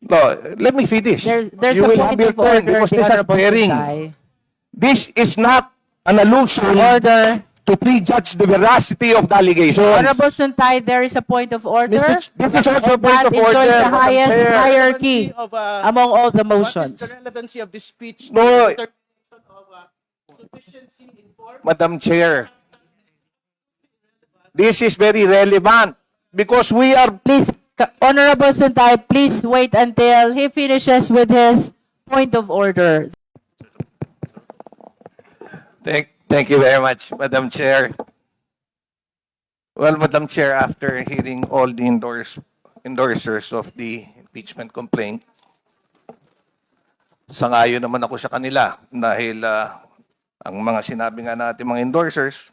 No, let me finish. There's You a will point have your of turn order, because the this is Honorable bearing. Sutay. This is not an allusion Order. to prejudge the veracity of the allegations. Honorable Sutay, there is a point of order. This is also a And point that of enjoys order, the Madam highest Chair. hierarchy among all the What is the motions. relevancy of this speech? No. To the determination of sufficiency in form? Madam Chair, this is very relevant because we are Please, Honorable Sutay, please wait until he finishes with his point of order. Thank you very much, Madam Chair. Well, Madam Chair, after hearing all the endorsers of the impeachment complaint, sangayon naman ako sa kanila dahil ang mga sinabi nga natin mga endorsers,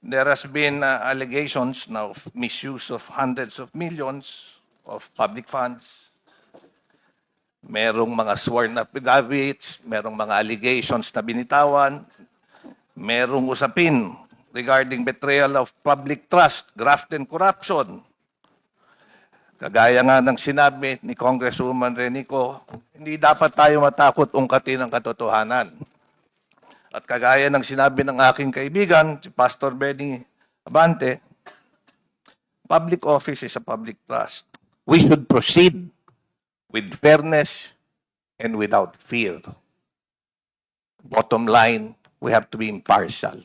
there has been allegations now of misuse of hundreds of millions of public funds. Merong mga sworn affidavits, merong mga allegations na binitawan, merong usapin regarding betrayal of public trust, graft and corruption. Kagaya nga ng sinabi ni Congresswoman Renico, hindi dapat tayo matakot ungkatin ang katotohanan. At kagaya ng sinabi ng aking kaibigan, si Pastor Benny Abante, public office is a public trust. We should proceed with fairness and without fear. Bottom line, we have to be impartial.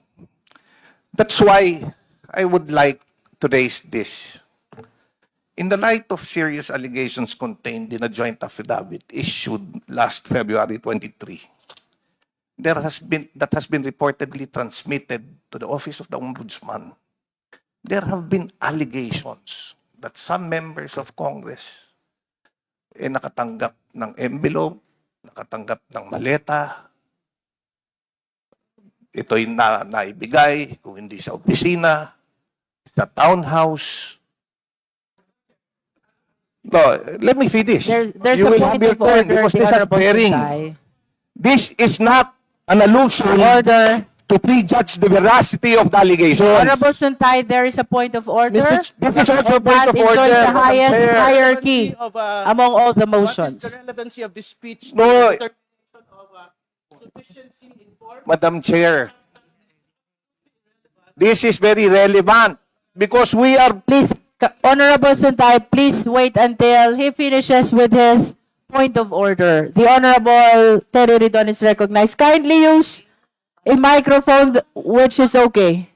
That's why I would like to raise this. In the light of serious allegations contained in a joint affidavit issued last February 23, that has been reportedly transmitted to the Office of the Ombudsman, there have been allegations that some members of Congress nakatanggap ng envelope, nakatanggap ng maleta, ito'y naibigay, kung hindi sa opisina, sa townhouse. No, let me finish. There's You a will point have your of turn order, because the this is Honorable bearing. Sutay. This is not an allusion Order. to prejudge the veracity of the allegations. Honorable Sutay, there is a point of order. This is also a And point that of order, enjoys the Madam highest Chair. hierarchy among all the What is motions. the relevancy of this speech? To No. the determination of sufficiency in form? Madam Chair, this is very relevant because we are Please, Honorable Sutay, please wait until he finishes with his point of order. The Honorable Terry Ridon is recognized. Kindly use a microphone which is okay.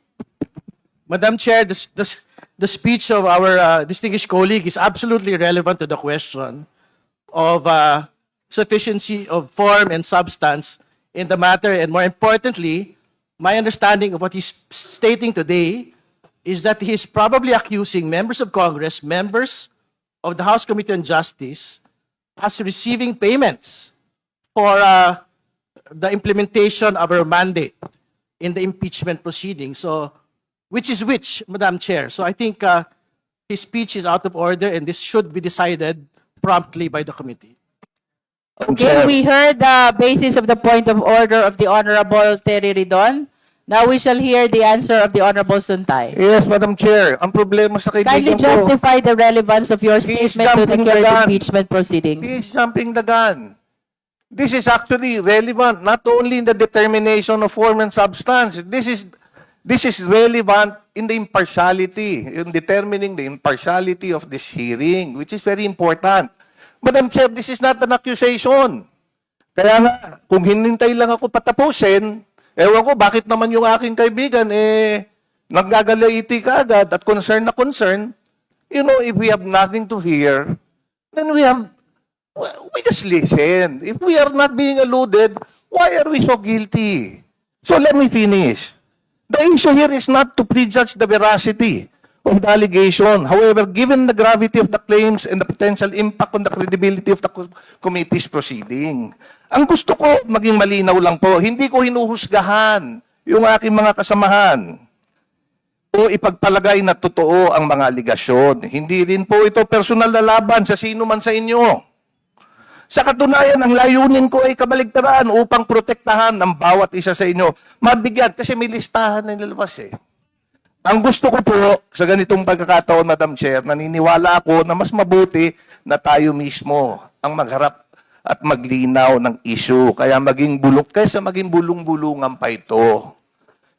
Madam Chair, the speech of our distinguished colleague is absolutely relevant to the question of sufficiency of form and substance in the matter. And more importantly, my understanding of what he's stating today is that he's probably accusing members of Congress, members of the House Committee on Justice, as receiving payments for the implementation of our mandate in the impeachment proceeding. So, which is which, Madam Chair? So I think his speech is out of order and this should be decided promptly by the committee. Okay, we heard the basis of the point of order of the Honorable Terry Ridon. Now we shall hear the answer of the Honorable Suntay. Yes, Madam Chair. Ang problema sa Kindly kaibigan ko, justify the relevance of your He is statement to the jumping the current gun. impeachment proceedings. he is jumping the gun. This is actually relevant not only in the determination of form and substance. This is relevant in the impartiality, in determining the impartiality of this hearing, which is very important. Madam Chair, this is not an accusation. Kaya nga, kung hinintay lang ako patapusin, ewan ko, bakit naman yung aking kaibigan, naggagalaiti ka agad at concern na concern. You know, if we have nothing to hear, then we just listen. If we are not being alluded, why are we so guilty? So let me finish. The issue here is not to prejudge the veracity of the allegation. However, given the gravity of the claims and the potential impact on the credibility of the committee's proceeding, ang gusto ko maging malinaw lang po, hindi ko hinuhusgahan yung aking mga kasamahan o ipagpalagay na totoo ang mga aligasyon. Hindi rin po ito personal na laban sa sino man sa inyo. Sa katunayan, ang layunin ko ay kabaligtaran upang protektahan ng bawat isa sa inyo. Mabigyan, kasi may listahan na nilabas eh. Ang gusto ko po sa ganitong pagkakataon, Madam Chair, naniniwala ako na mas mabuti na tayo mismo ang magharap at maglinaw ng issue. Kaysa maging bulong-bulungan pa ito.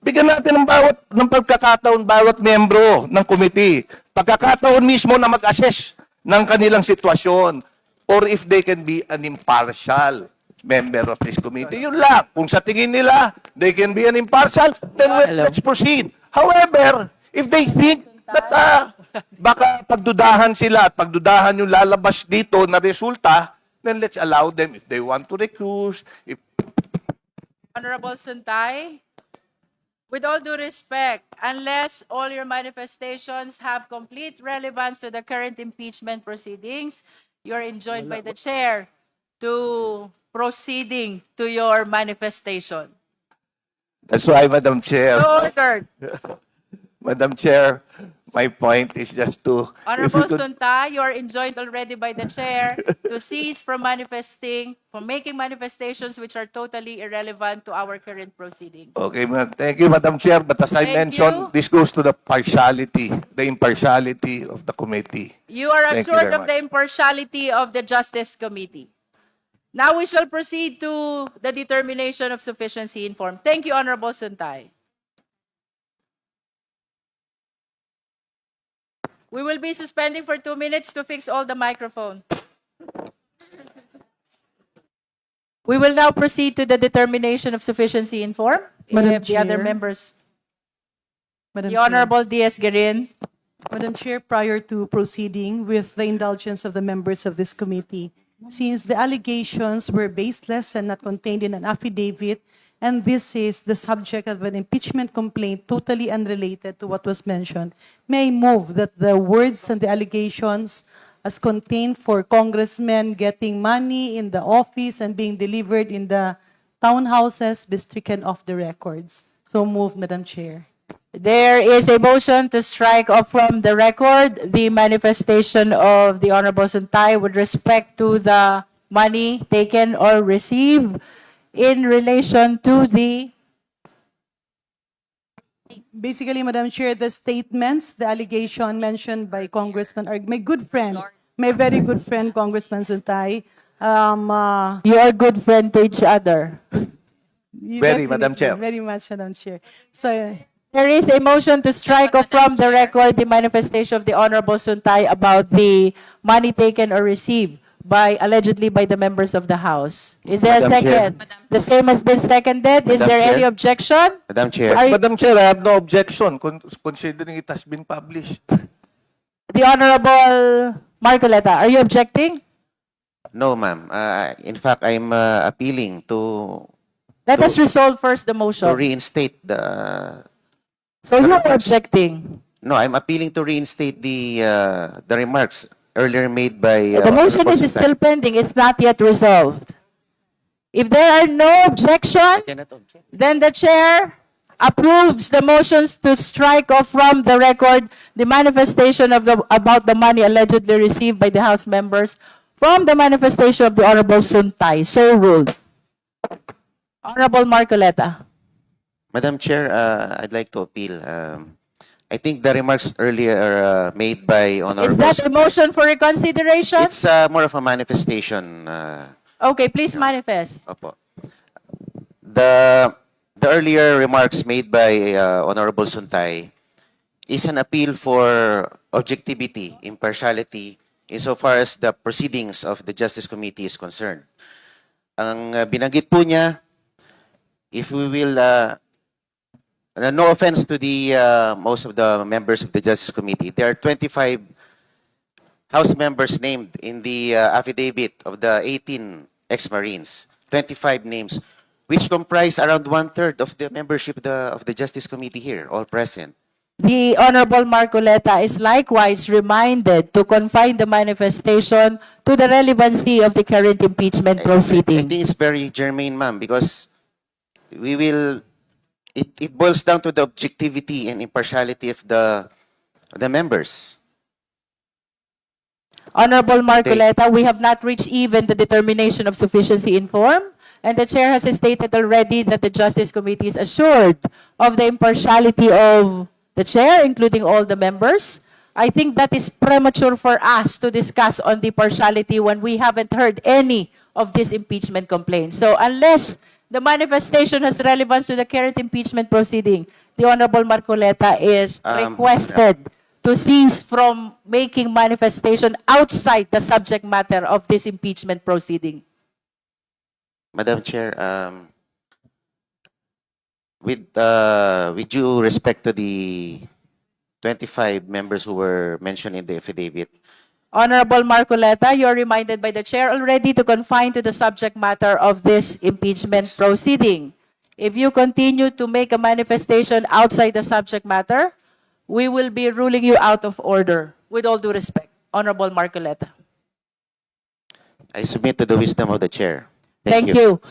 Bigyan natin ng pagkakataon bawat membro ng committee. Pagkakataon mismo na mag-assess ng kanilang sitwasyon or if they can be an impartial member of this committee. Yun lang. Kung sa tingin nila they can be an impartial, then let's proceed. However, if they think that baka pagdudahan sila at pagdudahan yung lalabas dito na resulta, then let's allow them if they want to recuse. If Honorable Suntay, with all due respect, unless all your manifestations have complete relevance to the current impeachment proceedings, you're enjoined by the chair to proceeding to your manifestation. That's why, Madam Chair, So ordered. Madam Chair, my point is just to... if Honorable we could- Sunta, you are enjoined already by the chair to cease from making manifestations which are totally irrelevant to our current proceedings. Okay, thank you, Madam Chair. But as I Thank mentioned, you. this goes to the impartiality of the committee. You are Thank you assured very of the much. impartiality of the Justice Committee. Now we shall proceed to the determination of sufficiency in form. Thank you, Honorable Suntay. We will be suspending for 2 minutes to fix all the microphone. We will now proceed to the determination of sufficiency in form. Madam If the other Chair. members, Madam the Chair. Honorable Diaz-Guerin. Madam Chair, prior to proceeding with the indulgence of the members of this committee, since the allegations were baseless and not contained in an affidavit, and this is the subject of an impeachment complaint totally unrelated to what was mentioned, may I move that the words and the allegations as contained for congressmen getting money in the office and being delivered in the townhouses be stricken off the records. So moved, Madam Chair. There is a motion to strike off from the record the manifestation of the Honorable Suntay with respect to the money taken or received in relation to the... Basically, Madam Chair, the statements, the allegation mentioned by Congressman, or my good friend, my very good friend, Congressman Suntay, You are good friend to each other. Very, Madam Chair. Very much, Madam Chair. So, There is a motion to strike off from the record the manifestation of the Honorable Suntay about the money taken or received allegedly by the members of the House. Is there a Madam Chair. second? The same has been seconded. Is Madam there any Chair. objection? Madam Chair, Are you- Madam Chair, I have no objection considering it has been published. The Honorable Marcoleta, are you objecting? no, ma'am. In fact, I'm appealing to Let us resolve first the to motion. reinstate the. So you are objecting. No, I'm appealing to reinstate the remarks earlier made by. The motion Honorable is Suntay. still pending. It's not yet resolved. If there are no objection, Cannot object. then the chair approves the motions to strike off from the record the manifestation about the money allegedly received by the House members from the manifestation of the Honorable Suntay. So ruled. Honorable Marcoleta. Madam Chair, I'd like to appeal. I think the remarks earlier made by Honorable. Is that a motion for reconsideration? It's more of a manifestation. Okay, please manifest. Opo. The earlier remarks made by Honorable Suntay is an appeal for objectivity, impartiality, insofar as the proceedings of the Justice Committee is concerned. Ang binanggit po niya, if we will, no offense to the most of the members of the Justice Committee, there are 25 House members named in the affidavit of the 18 ex-Marines, 25 names, which comprise around 1/3 of the membership of the Justice Committee here, all present. The Honorable Marcoleta is likewise reminded to confine the manifestation to the relevancy of the current impeachment I proceeding. think it's very germane, ma'am, because we will, it boils down to the objectivity and impartiality of the members. Honorable Marcoleta, we have not reached even the determination of sufficiency in form, and the chair has stated already that the Justice Committee is assured of the impartiality of the chair, including all the members. I think that is premature for us to discuss on the partiality when we haven't heard any of these impeachment complaints. So unless the manifestation has relevance to the current impeachment proceeding, the Honorable Marcoleta is requested to cease from making manifestation outside the subject matter of this impeachment proceeding. Madam Chair, with due respect to the 25 members who were mentioned in the affidavit, Honorable Marcoleta, you're reminded by the chair already to confine to the subject matter of this impeachment proceeding. If you continue to make a manifestation outside the subject matter, we will be ruling you out of order. With all due respect, Honorable Marcoleta. I submit to the wisdom of the chair. Thank you.